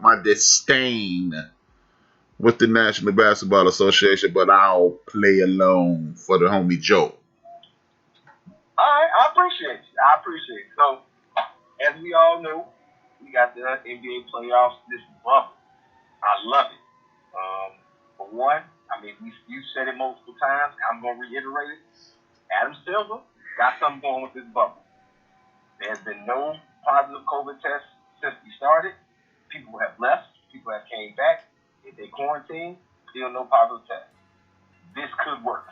my disdain with the National Basketball Association, but I'll play alone for the homie Joe. All right, I appreciate you. So, as we all know, we got the NBA playoffs this bubble. I love it. For one, I mean, you said it multiple times. I'm going to reiterate it. Adam Silver got something going with this bubble. There's been no positive COVID tests since we started. People have left. People have came back. If they quarantine, still no positive tests. This could work.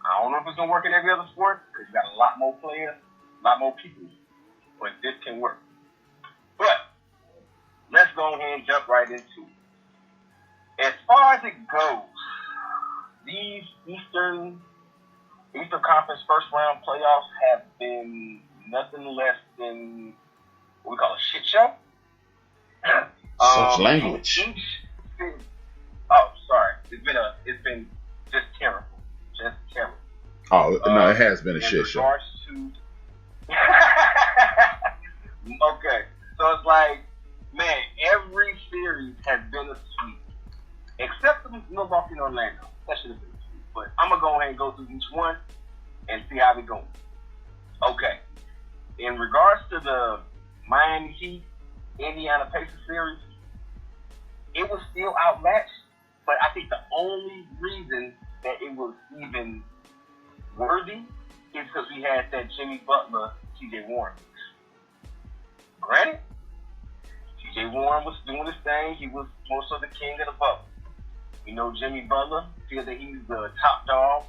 I don't know if it's going to work in every other sport because you got a lot more players, a lot more people. But this can work. But let's go ahead and jump right into it. As far as it goes, these Eastern Conference first round playoffs have been nothing less than what we call a shit show. Such language. Sorry. It's been just terrible. Just terrible. Oh, no, it has been a shit show. Okay. So it's like, man, every series has been a sweep. Except for Milwaukee and Orlando. That should have been a sweep. But I'm going to go ahead and go through each one and see how we go. Okay. In regards to the Miami Heat, Indiana Pacers series, it was still outmatched, but I think the only reason that it was even worthy is because we had that Jimmy Butler, TJ Warren mix. Granted, TJ Warren was doing his thing. He was more so the king of the bubble. You know, Jimmy Butler feels that he's the top dog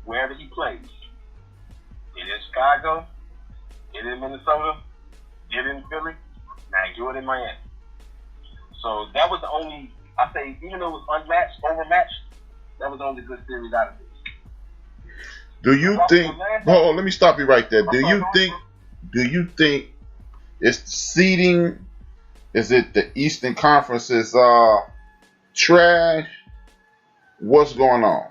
wherever he plays. Did it in Chicago, did it in Minnesota, did it in Philly, now he do it in Miami. So that was the only, I say, even though it was unmatched, overmatched, that was the only good series out of this. Do you think? Oh, let me stop you right there. Do you think it's the seeding? Is it the Eastern Conference is trash? What's going on?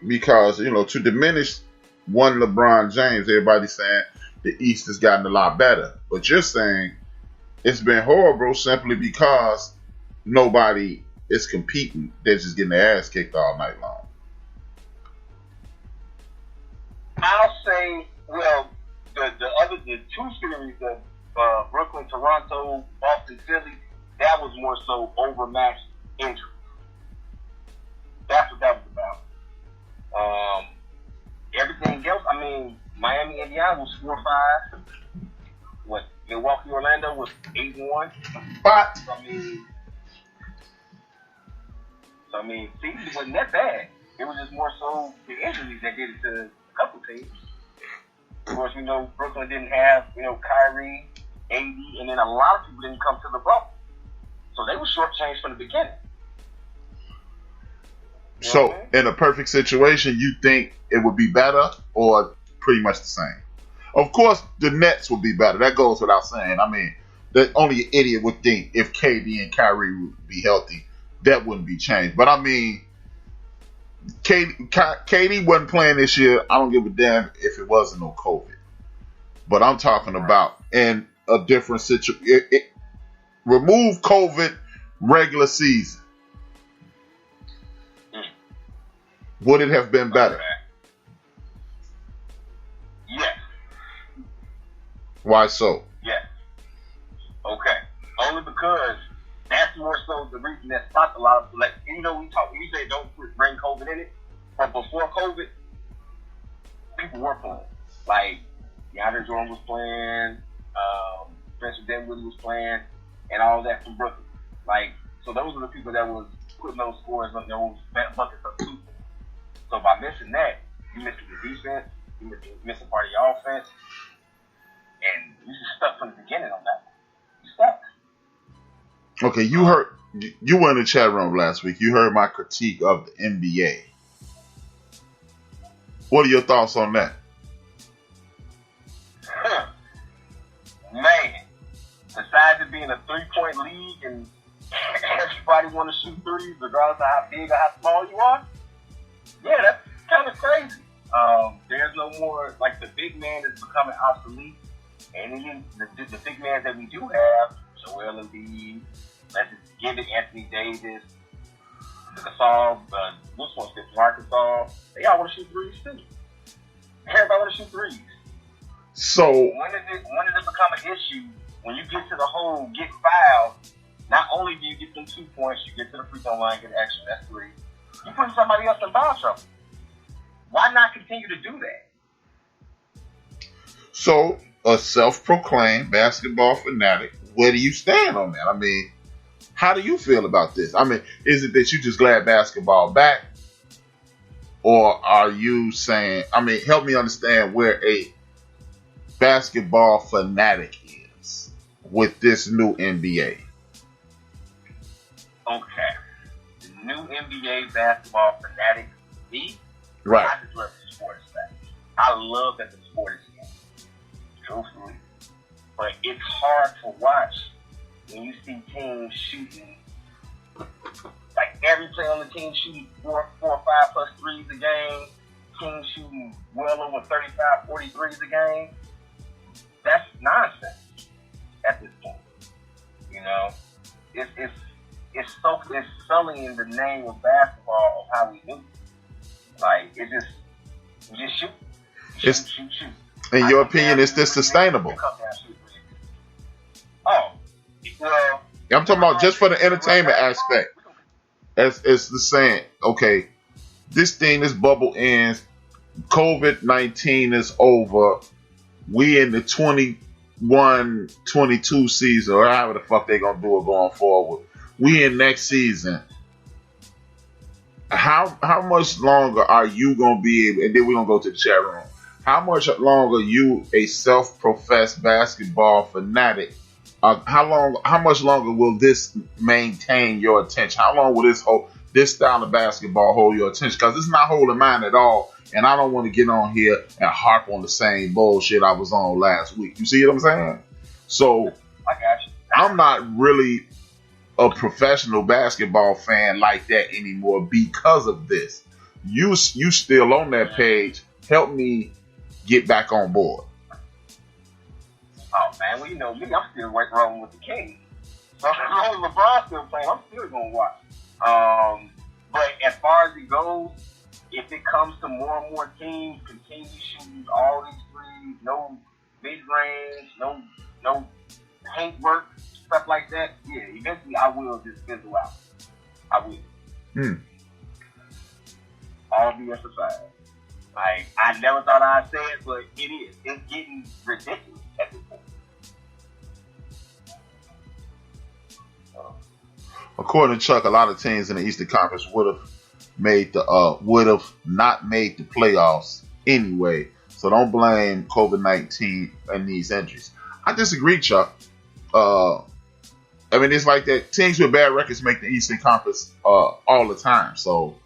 Because to diminish one LeBron James, everybody's saying the East has gotten a lot better, but you're saying it's been horrible simply because nobody is competing. They're just getting their ass kicked all night long. I'll say, well, the two series of Brooklyn, Toronto, Boston, Philly, that was more so overmatched injuries. That's what that was about. Everything else, I mean, Miami, Indiana was 4-5. What, Milwaukee, Orlando was 8-1. But I mean, season wasn't that bad. It was just more so the injuries that did it to a couple teams. Of course, we know Brooklyn didn't have, Kyrie, AD, and then a lot of people didn't come to the bubble. So they were shortchanged from the beginning. So, in a perfect situation, you think it would be better or pretty much the same? Of course, the Nets would be better. That goes without saying. I mean, only an idiot would think if KD and Kyrie would be healthy, that wouldn't be changed. But I mean, KD wasn't playing this year. I don't give a damn if it wasn't no COVID. But I'm talking about in a different situation. Remove COVID regular season. Would it have been better? Yes. Why so? Yes. Okay. Only because that's more so the reason that stopped a lot of, like, we say don't bring COVID in it, but before COVID, people were playing. Like, DeAndre Jordan was playing, Spencer Dinwiddie was playing, and all that from Brooklyn. Like, so those were the people that was putting those scores on those buckets of two. So by missing that, you missing the defense, you missing part of your offense, and you just stuck from the beginning on that. You stuck. Okay, you were in the chat room last week. You heard my critique of the NBA. What are your thoughts on that? Man, besides it being a 3-point league and everybody want to shoot threes regardless of how big or how small you are, yeah, that's kind of crazy. There's no more, like, the big man is becoming obsolete. And even the big man that we do have, Joel Embiid, give it Anthony Davis, Gasol, which one's this? Arkansas. They all want to shoot threes too. Everybody want to shoot threes. So when does it become an issue when you get to the hole, get fouled? Not only do you get them 2 points, you get to the free throw line, get extra, that's 3. You put somebody else in foul trouble. Why not continue to do that? So, a self-proclaimed basketball fanatic, where do you stand on that? I mean, how do you feel about this? I mean, is it that you just glad basketball back? Or are you saying, I mean, help me understand where a basketball fanatic is with this new NBA. Okay. The new NBA basketball fanatic, me, right. I just love the sport back. I love that the sport is here. Truthfully. But it's hard to watch when you see teams shooting, like every player on the team shooting 4 or 5 plus threes a game, teams shooting well over 35, 40 threes a game. That's nonsense at this point. You know, it's sullying the name of basketball of how we do. Like we just shoot. In your opinion, is this sustainable? Oh, well, I'm talking about just for the entertainment aspect. It's the saying, okay, this bubble ends, COVID-19 is over, we in the 21-22 season, or however the fuck they gonna do it going forward. We in next season. How much longer are you gonna be able, and then we're gonna go to the chat room. How much longer you, a self-professed basketball fanatic, how much longer will this maintain your attention? How long will this style of basketball hold your attention? Because it's not holding mine at all, and I don't want to get on here and harp on the same bullshit I was on last week. You see what I'm saying? So I got you. I'm not really a professional basketball fan like that anymore because of this. You still on that page. Help me get back on board. Oh man, well you know me, I'm still rolling with the Kings. So as long as LeBron's still playing, I'm still gonna watch. But as far as it goes, if it comes to more and more teams continue shooting all these threes, no mid range, no paint work, stuff like that, yeah, eventually I will just fizzle out. I will. All BS aside. Like, I never thought I'd say it, but it is. It's getting ridiculous at this point. According to Chuck, a lot of teams in the Eastern Conference would have not made the playoffs anyway. So don't blame COVID-19 and these injuries. I disagree, Chuck. I mean, it's like that. Teams with bad records make the Eastern Conference all the time. So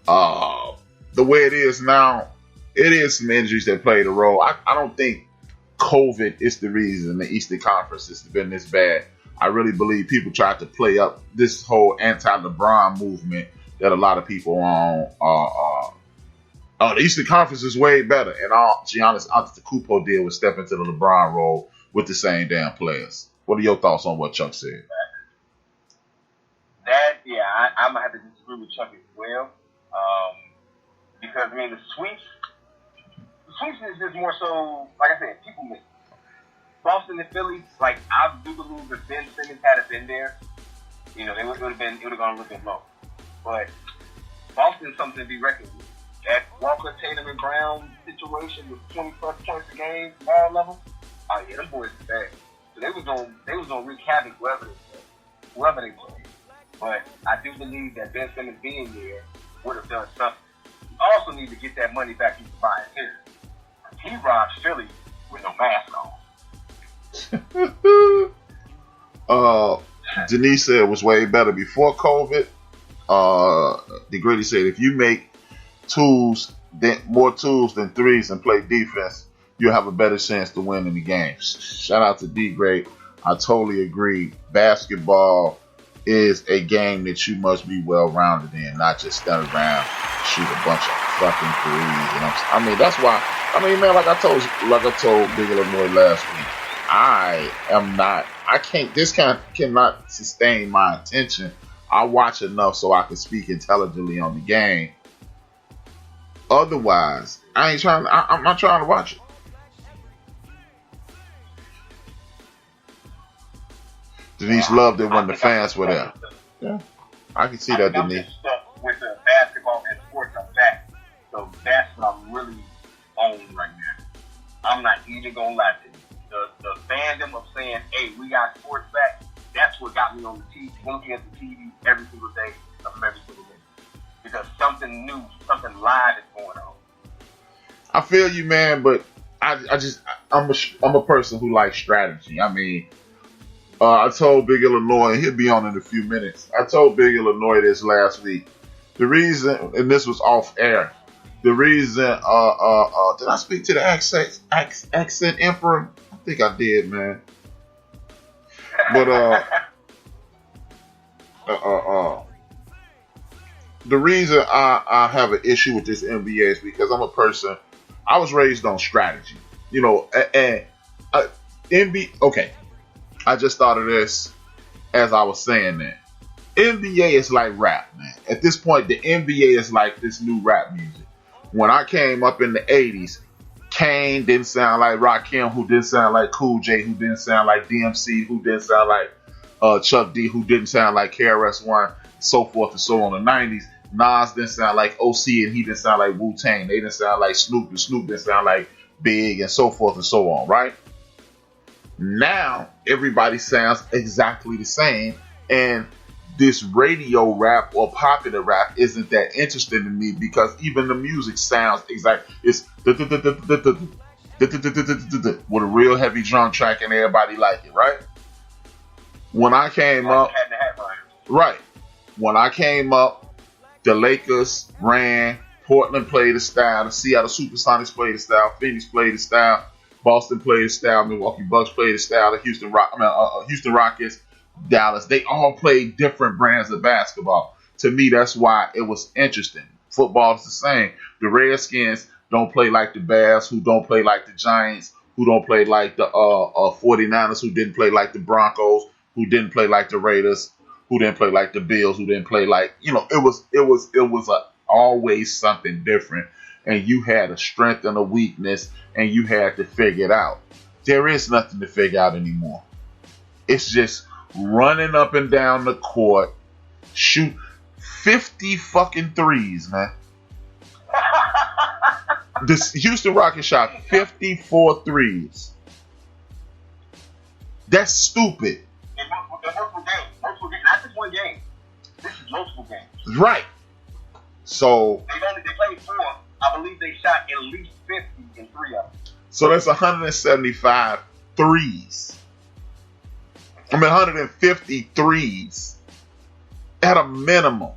the way it is now, it is some injuries that played a role. I don't think COVID is the reason the Eastern Conference has been this bad. I really believe people tried to play up this whole anti-LeBron movement that a lot of people on. The Eastern Conference is way better. And Giannis Antetokounmpo deal with step into the LeBron role with the same damn players. What are your thoughts on what Chuck said? I'm going to have to disagree with Chuck as well. Because, I mean, the sweeps is just more so, like I said, people miss. Boston and Philly, like, I do believe if Ben Simmons had been there, you know, it would have gone a little bit low. But Boston's something to be reckoned with. That Walker, Tatum, and Brown situation with 20-plus points a game, ball level, oh yeah, them boys are bad. So they was gonna wreak havoc whoever they play. But I do believe that Ben Simmons being there would have done something. You also need to get that money back into buying here. He robbed Philly with no mask on. Denise said it was way better before COVID. The Gritty said if you make more tools than threes and play defense, you'll have a better chance to win in the game. Shout out to D Great. I totally agree. Basketball is a game that you must be well rounded in, not just stand around, shoot a bunch of fucking threes. And I mean, that's why. I mean, man, like I told Big Illinois last week, I am not I can't. This cannot sustain my attention. I watch enough so I can speak intelligently on the game. Otherwise, I'm not trying to watch it. Denise loved it when the fans were there. Yeah, I can see that, Denise. I'm just stuck with the basketball and sports. I'm back, so that's what I'm really on right now. I'm not even gonna lie to you. The fandom of saying, "Hey, we got sports back." That's what got me on the TV, looking at the TV every single day of every single day, because something new, something live is going on. I feel you, man, but I'm a person who likes strategy. I mean, I told Big Illinois, and he'll be on in a few minutes. I told Big Illinois this last week. The reason, and this was off air. The reason, did I speak to the accent emperor? I think I did, man. But the reason I have an issue with this NBA is because I'm a person. I was raised on strategy, you know, and NBA. Okay, I just thought of this as I was saying that NBA is like rap, man. At this point, the NBA is like this new rap music. When I came up in the '80s, Kane didn't sound like Rakim, who didn't sound like Cool J, who didn't sound like DMC, who didn't sound like Chuck D, who didn't sound like KRS-One, so forth and so on. In the '90s, Nas didn't sound like OC, and he didn't sound like Wu-Tang. They didn't sound like Snoop, and Snoop didn't sound like Big, and so forth and so on, right? Now, everybody sounds exactly the same, and this radio rap or popular rap isn't that interesting to me because even the music sounds exact. It's with a real heavy drum track and everybody like it, right? When I came up, right? When I came up, the Lakers ran, Portland played the style, the Seattle Supersonics played the style, Phoenix played the style, Boston played the style, Milwaukee Bucks played the style, the Houston Rockets, Dallas. They all played different brands of basketball. To me, that's why it was interesting. Football is the same. The Redskins don't play like the Bears, who don't play like the Giants, who don't play like the 49ers, who didn't play like the Broncos, who didn't play like the Raiders, who didn't play like the Bills, who didn't play like, you know, it was always something different. And you had a strength and a weakness, and you had to figure it out. There is nothing to figure out anymore. It's just running up and down the court, shoot 50 fucking threes, man. The Houston Rockets shot 54 threes. That's stupid. In multiple games. Not just one game. This is multiple games. Right. So they played 4. I believe they shot at least 50 in 3 of them. So that's 175 threes. 150 threes at a minimum.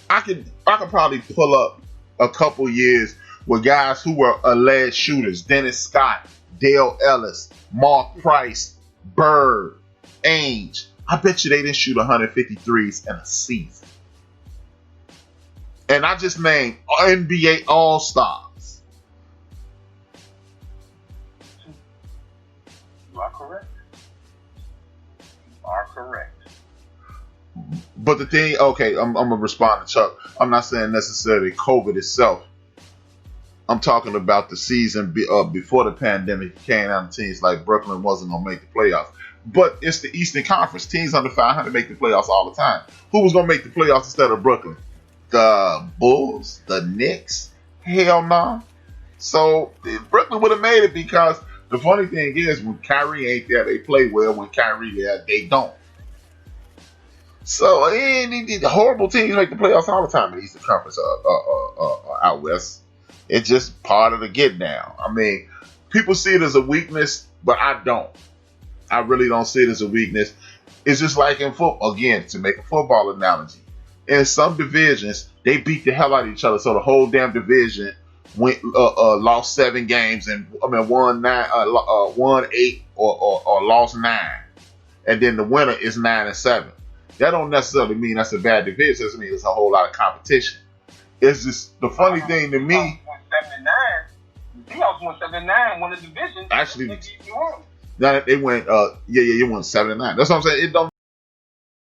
I could probably pull up a couple years with guys who were alleged shooters: Dennis Scott, Dale Ellis, Mark Price, Bird, Ainge. I bet you they didn't shoot 150 threes in a season. And I just named NBA All-Stars. You are correct. Are correct. But the thing, okay, I'm going to respond to Chuck. I'm not saying necessarily COVID itself. I'm talking about the season before the pandemic came out. Teams like Brooklyn wasn't going to make the playoffs. But it's the Eastern Conference. Teams under 500 make the playoffs all the time. Who was going to make the playoffs instead of Brooklyn? The Bulls? The Knicks? Hell no. So Brooklyn would have made it because the funny thing is when Kyrie ain't there, they play well. When Kyrie there, they don't. So the horrible teams make the playoffs all the time in the Eastern Conference out west. It's just part of the get down. I mean, people see it as a weakness, but I don't. I really don't see it as a weakness. It's just like in football. Again, to make a football analogy, in some divisions they beat the hell out of each other. So the whole damn division lost 7 games and won 8 or lost 9, and then the winner is 9-7. That don't necessarily mean that's a bad division. It doesn't mean it's a whole lot of competition. It's just the funny thing to me. The Seahawks won 7-9, won the division. Actually, Now they went, it went 7-9. That's what I'm saying. It don't